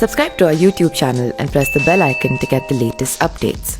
Subscribe to our YouTube channel and press the bell icon to get the latest updates.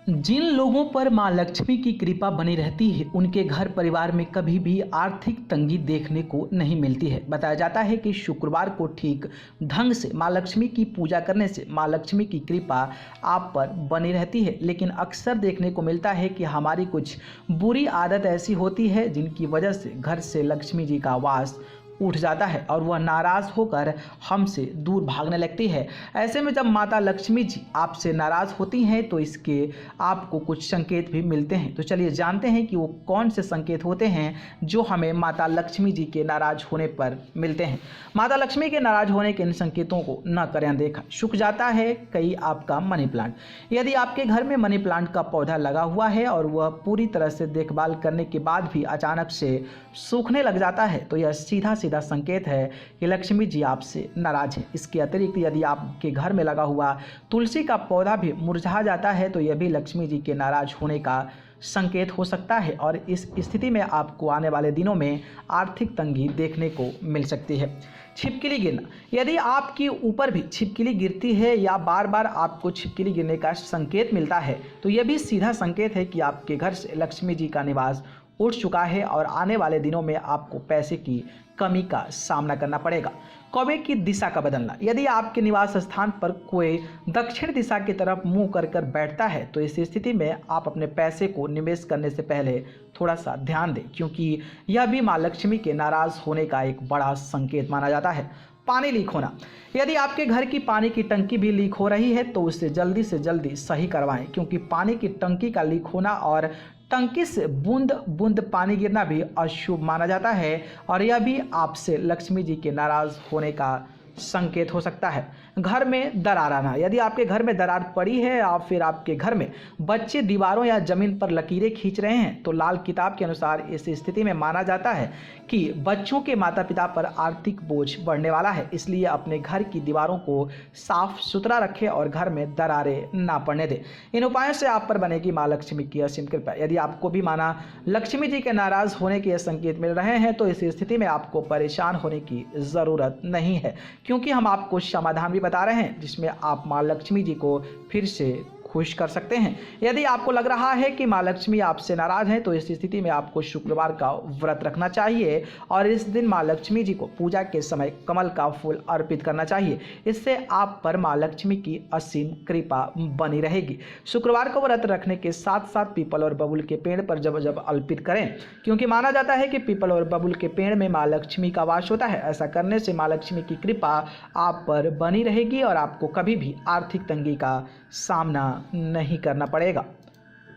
जिन लोगों पर मां लक्ष्मी की कृपा बनी रहती है उनके घर परिवार में कभी भी आर्थिक तंगी देखने को नहीं मिलती है। बताया जाता है कि शुक्रवार को ठीक ढंग से मां लक्ष्मी की पूजा करने से मां लक्ष्मी की कृपा आप पर बनी रहती है। लेकिन अक्सर देखने को मिलता है कि हमारी कुछ बुरी आदत ऐसी होती है जिनकी वजह से घर से लक्ष्मी जी का वास उठ जाता है और वह नाराज़ होकर हमसे दूर भागने लगती है। ऐसे में जब माता लक्ष्मी जी आपसे नाराज़ होती हैं तो इसके आपको कुछ संकेत भी मिलते हैं। तो चलिए जानते हैं कि वो कौन से संकेत होते हैं जो हमें माता लक्ष्मी जी के नाराज़ होने पर मिलते हैं। माता लक्ष्मी के नाराज़ होने के इन संकेतों को न करें अनदेखा। सूख जाता है कई आपका मनी प्लांट। यदि आपके घर में मनी प्लांट का पौधा लगा हुआ है और वह पूरी तरह से देखभाल करने के बाद भी अचानक से सूखने लग जाता है तो यह सीधा संकेत है कि लक्ष्मी जी आपसे नाराज है। इसके अतिरिक्त यदि आपके घर में लगा हुआ तुलसी का पौधा भी मुरझा जाता है तो यह भी लक्ष्मी जी के नाराज होने का संकेत हो सकता है और इस स्थिति में आपको आने वाले दिनों में आर्थिक तंगी देखने को मिल सकती है। छिपकली गिरना, यदि आपके ऊपर भी छिपकली गिरती है या बार बार आपको छिपकली गिरने का संकेत मिलता है तो यह भी सीधा संकेत है कि आपके घर से लक्ष्मी जी का निवास उठ चुका है और आने वाले दिनों में आपको पैसे की कमी का सामना करना पड़ेगा। कौवे की दिशा का बदलना, यदि आपके निवास स्थान पर कोई दक्षिण दिशा की तरफ मुंह कर बैठता है तो इस स्थिति में आप अपने पैसे को निवेश करने से पहले थोड़ा सा ध्यान दें, क्योंकि यह भी मां लक्ष्मी के नाराज होने का एक बड़ा संकेत माना जाता है। पानी लीक होना, यदि आपके घर की पानी की टंकी भी लीक हो रही है तो उसे जल्दी से जल्दी सही करवाएं, क्योंकि पानी की टंकी का लीक होना और टंकी से बूंद बूंद पानी गिरना भी अशुभ माना जाता है और यह भी आपसे लक्ष्मी जी के नाराज होने का संकेत हो सकता है। घर में दरार आना, यदि आपके घर में दरार पड़ी है या फिर आपके घर में बच्चे दीवारों या जमीन पर लकीरें खींच रहे हैं तो लाल किताब के अनुसार इस स्थिति में माना जाता है कि बच्चों के माता पिता पर आर्थिक बोझ बढ़ने वाला है। इसलिए अपने घर की दीवारों को साफ सुथरा रखें और घर में दरारें ना पड़ने दें। इन उपायों से आप पर बनेगी मां लक्ष्मी की असीम कृपा। यदि आपको भी माना लक्ष्मी जी के नाराज होने के संकेत मिल रहे हैं तो इस स्थिति में आपको परेशान होने की ज़रूरत नहीं है, क्योंकि हम आपको समाधान भी बता रहे हैं जिसमें आप मां लक्ष्मी जी को फिर से खुश कर सकते हैं। यदि आपको लग रहा है कि मां लक्ष्मी आपसे नाराज हैं तो इस स्थिति में आपको शुक्रवार का व्रत रखना चाहिए और इस दिन मां लक्ष्मी जी को पूजा के समय कमल का फूल अर्पित करना चाहिए। इससे आप पर मां लक्ष्मी की असीम कृपा बनी रहेगी। शुक्रवार को व्रत रखने के साथ साथ पीपल और बबूल के पेड़ पर जब अर्पित करें, क्योंकि माना जाता है कि पीपल और बबूल के पेड़ में मां लक्ष्मी का वास होता है। ऐसा करने से मां लक्ष्मी की कृपा आप पर बनी रहेगी और आपको कभी भी आर्थिक तंगी का सामना नहीं करना पड़ेगा।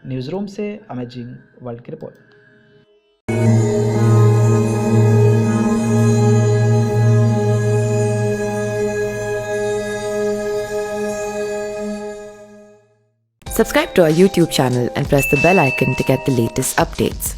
न्यूज़ रूम से अमेजिंग वर्ल्ड की report. Subscribe to our YouTube channel and press the bell icon to get the latest updates.